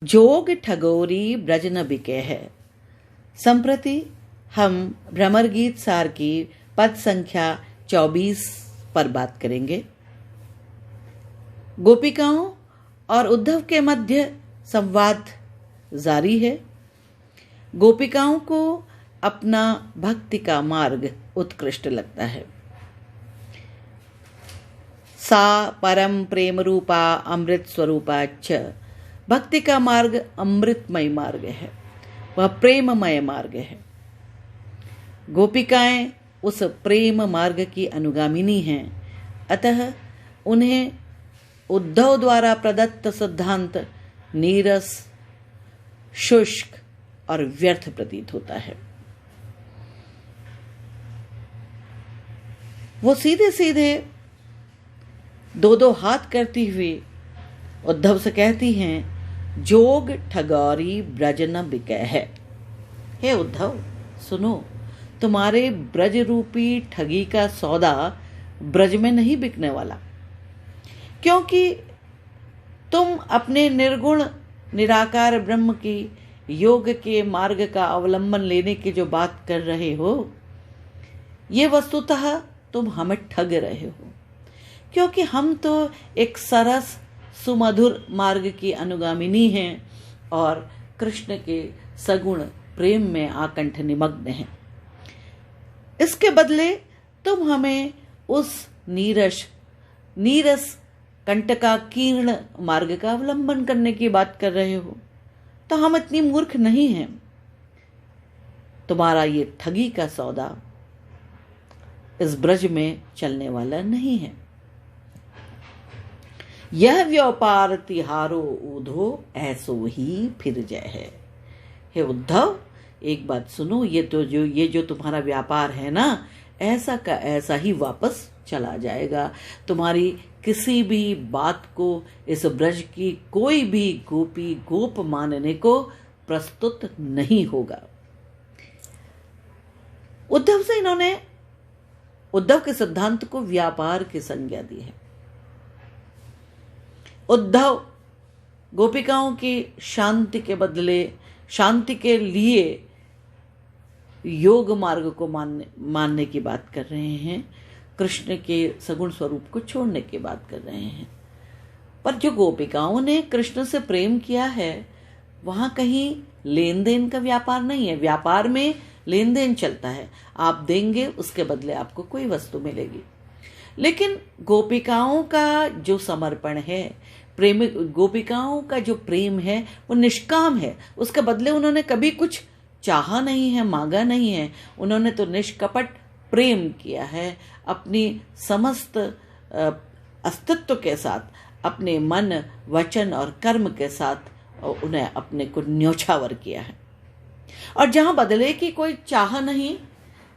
जोग ठगोरी ब्रज न बिके है। संप्रति हम भ्रमर गीत सार की पद संख्या 24 पर बात करेंगे। गोपिकाओं और उद्धव के मध्य संवाद जारी है। गोपिकाओं को अपना भक्ति का मार्ग उत्कृष्ट लगता है। सा परम प्रेम रूपा अमृत स्वरूपा च। भक्ति का मार्ग अमृतमय मार्ग है, वह प्रेममय मार्ग है। गोपिकाएं उस प्रेम मार्ग की अनुगामिनी हैं, अतः उन्हें उद्धव द्वारा प्रदत्त सिद्धांत नीरस, शुष्क और व्यर्थ प्रतीत होता है। वो सीधे सीधे दो दो हाथ करती हुई उद्धव से कहती हैं, जोग ठगौरी ब्रज न बिकै है। हे उद्धव, सुनो, तुम्हारे ब्रज रूपी ठगी का सौदा ब्रज में नहीं बिकने वाला, क्योंकि तुम अपने निर्गुण निराकार ब्रह्म की योग के मार्ग का अवलंबन लेने की जो बात कर रहे हो, ये वस्तुतः तुम हमें ठग रहे हो, क्योंकि हम तो एक सरस सुमधुर मार्ग की अनुगामिनी हैं और कृष्ण के सगुण प्रेम में आकंठ निमग्न हैं। इसके बदले तुम हमें उस नीरस कंटकाकीर्ण मार्ग का अवलंबन करने की बात कर रहे हो, तो हम इतनी मूर्ख नहीं हैं। तुम्हारा ये ठगी का सौदा इस ब्रज में चलने वाला नहीं है। यह व्यापार तिहारो ऊधो ऐसो ही फिर जय है। हे उद्धव, एक बात सुनो, ये जो तुम्हारा व्यापार है ना, ऐसा का ऐसा ही वापस चला जाएगा। तुम्हारी किसी भी बात को इस ब्रज की कोई भी गोपी गोप मानने को प्रस्तुत नहीं होगा। उद्धव से इन्होंने उद्धव के सिद्धांत को व्यापार की संज्ञा दी है। उद्धव गोपिकाओं की शांति के बदले, शांति के लिए योग मार्ग को मानने की बात कर रहे हैं, कृष्ण के सगुण स्वरूप को छोड़ने की बात कर रहे हैं। पर जो गोपिकाओं ने कृष्ण से प्रेम किया है, वहां कहीं लेन देन का व्यापार नहीं है। व्यापार में लेन देन चलता है, आप देंगे, उसके बदले आपको कोई वस्तु मिलेगी। लेकिन गोपिकाओं का जो समर्पण है, गोपिकाओं का जो प्रेम है, वो निष्काम है। उसके बदले उन्होंने कभी कुछ चाहा नहीं है, मांगा नहीं है। उन्होंने तो निष्कपट प्रेम किया है, अपनी समस्त अस्तित्व के साथ, अपने मन, वचन और कर्म के साथ उन्हें अपने को न्योछावर किया है। और जहां बदले की कोई चाह नहीं,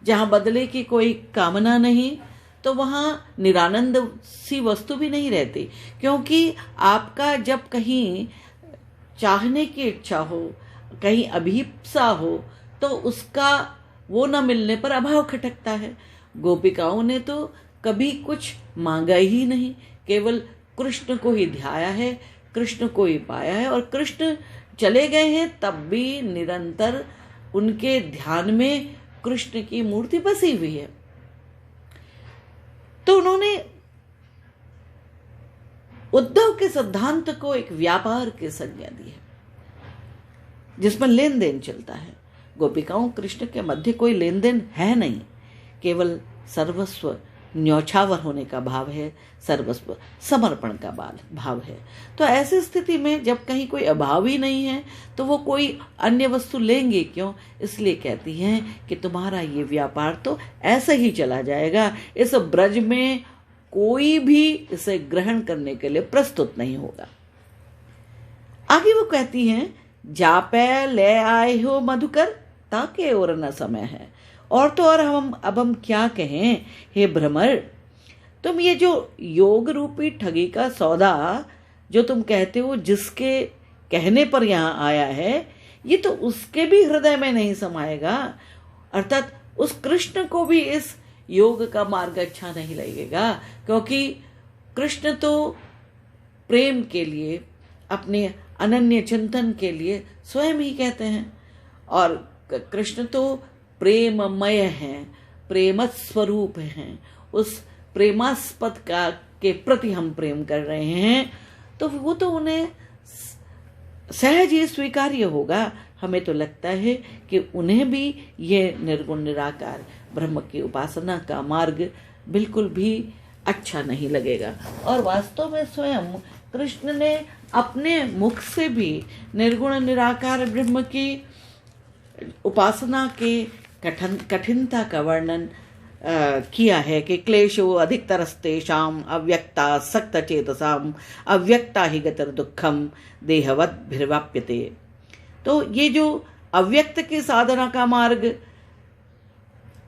जहां बदले की कोई कामना नहीं, तो वहां निरानंद सी वस्तु भी नहीं रहती। क्योंकि आपका जब कहीं चाहने की इच्छा हो, कहीं अभिप्सा हो, तो उसका वो न मिलने पर अभाव खटकता है। गोपिकाओं ने तो कभी कुछ मांगा ही नहीं, केवल कृष्ण को ही ध्याया है, कृष्ण को ही पाया है। और कृष्ण चले गए हैं तब भी निरंतर उनके ध्यान में कृष्ण की मूर्ति बसी हुई है। तो उन्होंने उद्धव के सिद्धांत को एक व्यापार की संज्ञा दी है, जिसमें लेन देन चलता है। गोपिकाओं कृष्ण के मध्य कोई लेन देन है नहीं, केवल सर्वस्व न्योछावर होने का भाव है, सर्वस्व समर्पण का भाव है। तो ऐसी स्थिति में जब कहीं कोई अभाव ही नहीं है, तो वो कोई अन्य वस्तु लेंगे क्यों? इसलिए कहती हैं कि तुम्हारा ये व्यापार तो ऐसे ही चला जाएगा। इस ब्रज में कोई भी इसे ग्रहण करने के लिए प्रस्तुत नहीं होगा। आगे वो कहती हैं, जापै ले आए हो मधुकर, ताके और न समय है। और तो और अब हम क्या कहें, हे भ्रमर, तुम ये जो योग रूपी ठगी का सौदा जो तुम कहते हो, जिसके कहने पर यहाँ आया है, ये तो उसके भी हृदय में नहीं समाएगा। अर्थात उस कृष्ण को भी इस योग का मार्ग अच्छा नहीं लगेगा, क्योंकि कृष्ण तो प्रेम के लिए अपने अनन्य चिंतन के लिए स्वयं ही कहते हैं। और कृष्ण तो प्रेममय हैं, प्रेम स्वरूप हैं। उस प्रेमास्पद का के प्रति हम प्रेम कर रहे हैं तो वो तो उन्हें सहज ही स्वीकार्य होगा। हमें तो लगता है कि उन्हें भी ये निर्गुण निराकार ब्रह्म की उपासना का मार्ग बिल्कुल भी अच्छा नहीं लगेगा। और वास्तव में स्वयं कृष्ण ने अपने मुख से भी निर्गुण निराकार ब्रह्म की उपासना के कठिनता का वर्णन किया है कि क्लेशो अधिकतरस्तेषाम् अव्यक्ता सक्त चेतसाम अव्यक्ता ही गतर दुखम देहवत भिर्वाप्यते। तो ये जो अव्यक्त की साधना का मार्ग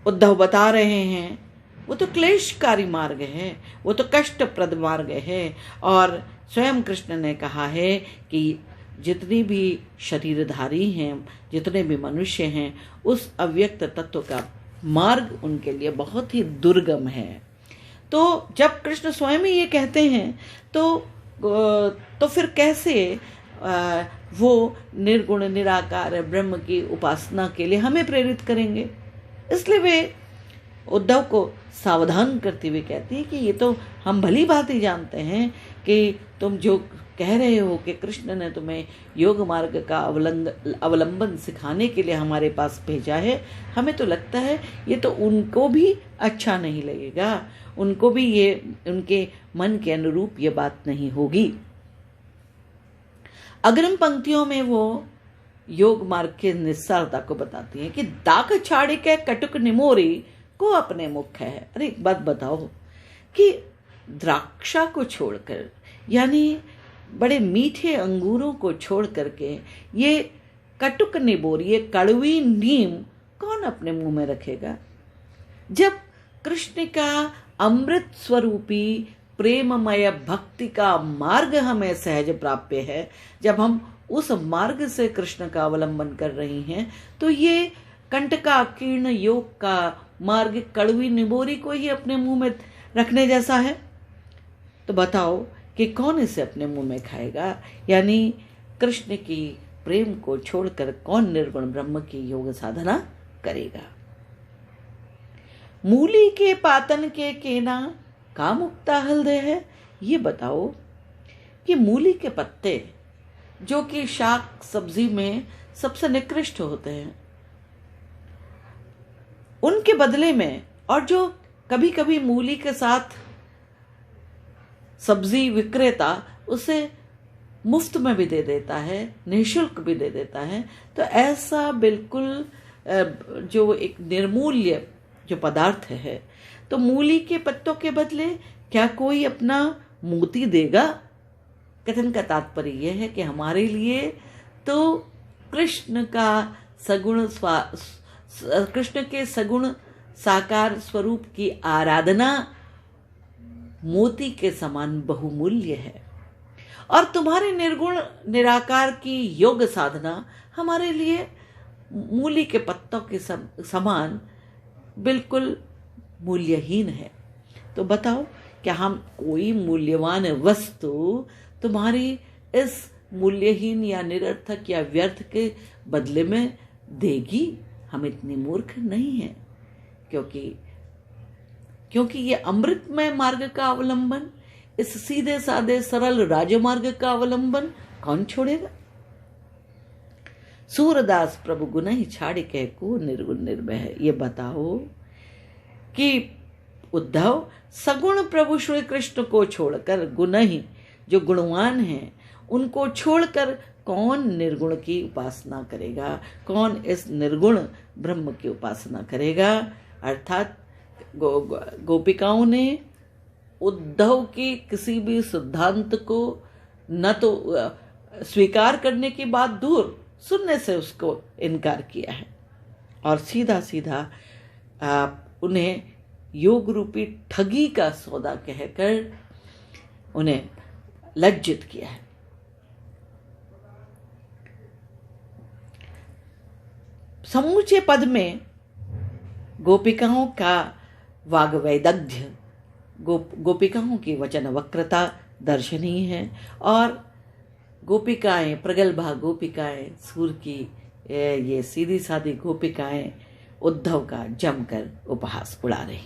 उद्धव बता रहे हैं वो तो क्लेशकारी मार्ग है, वो तो कष्टप्रद मार्ग है। और स्वयं कृष्ण ने कहा है कि जितनी भी शरीरधारी हैं, जितने भी मनुष्य हैं, उस अव्यक्त तत्व का मार्ग उनके लिए बहुत ही दुर्गम है। तो जब कृष्ण स्वयं ही ये कहते हैं तो फिर कैसे वो निर्गुण निराकार ब्रह्म की उपासना के लिए हमें प्रेरित करेंगे। इसलिए वे उद्धव को सावधान करते हुए कहती है कि ये तो हम भली बात ही जानते हैं कि तुम जो कह रहे हो कि कृष्ण ने तुम्हें योग मार्ग का अवलंबन सिखाने के लिए हमारे पास भेजा है, हमें तो लगता है ये तो उनको भी अच्छा नहीं लगेगा, उनको भी ये उनके मन के अनुरूप ये बात नहीं होगी। अग्रिम पंक्तियों में वो योग मार्ग के निस्सारता को बताती है कि दाख छाड़ी के कटुक निमोरी को अपने मुख है। अरे एक बात बताओ कि द्राक्षा को छोड़कर, यानी बड़े मीठे अंगूरों को छोड़ करके ये कटुक निबोर, ये कड़वी नीम कौन अपने मुंह में रखेगा। जब कृष्ण का अमृत स्वरूपी प्रेममय भक्ति का मार्ग हमें सहज प्राप्य है, जब हम उस मार्ग से कृष्ण का अवलंबन कर रही हैं, तो ये कंटकाकीर्ण योग का मार्ग कड़वी निबोरी को ही अपने मुंह में रखने जैसा है। तो बताओ कि कौन इसे अपने मुंह में खाएगा। यानी कृष्ण की प्रेम को छोड़कर कौन निर्गुण ब्रह्म की योग साधना करेगा। मूली के पातन के केना का मुक्ता हृदय है। ये बताओ कि मूली के पत्ते जो कि शाक सब्जी में सबसे निकृष्ट होते हैं, उनके बदले में, और जो कभी कभी मूली के साथ सब्जी विक्रेता उसे मुफ्त में भी दे देता है, निःशुल्क भी दे देता है, तो ऐसा बिल्कुल जो एक निर्मूल्य जो पदार्थ है, तो मूली के पत्तों के बदले क्या कोई अपना मोती देगा। कथन का तात्पर्य यह है कि हमारे लिए तो कृष्ण का सगुण कृष्ण के सगुण साकार स्वरूप की आराधना मोती के समान बहुमूल्य है, और तुम्हारे निर्गुण निराकार की योग साधना हमारे लिए मूली के पत्तों के समान बिल्कुल मूल्यहीन है। तो बताओ क्या हम कोई मूल्यवान वस्तु तुम्हारी इस मूल्यहीन या निरर्थक या व्यर्थ के बदले में देगी। हम इतनी मूर्ख नहीं हैं, क्योंकि ये अमृतमय मार्ग का अवलंबन, इस सीधे साधे सरल राजमार्ग का अवलंबन कौन छोड़ेगा। सूरदास प्रभु गुण ही छाड़ के को निर्गुण निर्भय है। ये बताओ कि उद्धव सगुण प्रभु श्री कृष्ण को छोड़कर, गुण ही जो गुणवान हैं उनको छोड़कर कौन निर्गुण की उपासना करेगा, कौन इस निर्गुण ब्रह्म की उपासना करेगा। अर्थात गोपिकाओं ने उद्धव के किसी भी सिद्धांत को न तो स्वीकार करने की बात दूर, सुनने से उसको इनकार किया है, और सीधा सीधा उन्हें योग रूपी ठगी का सौदा कहकर उन्हें लज्जित किया है। समूचे पद में गोपिकाओं का वाग्वैदग्ध्य, गोपिकाओं की वचन वक्रता दर्शनीय है, और गोपिकाएं, प्रगल्भा गोपिकाएं, सूर की ये सीधी सादी गोपिकाएं उद्धव का जमकर उपहास उड़ा रही।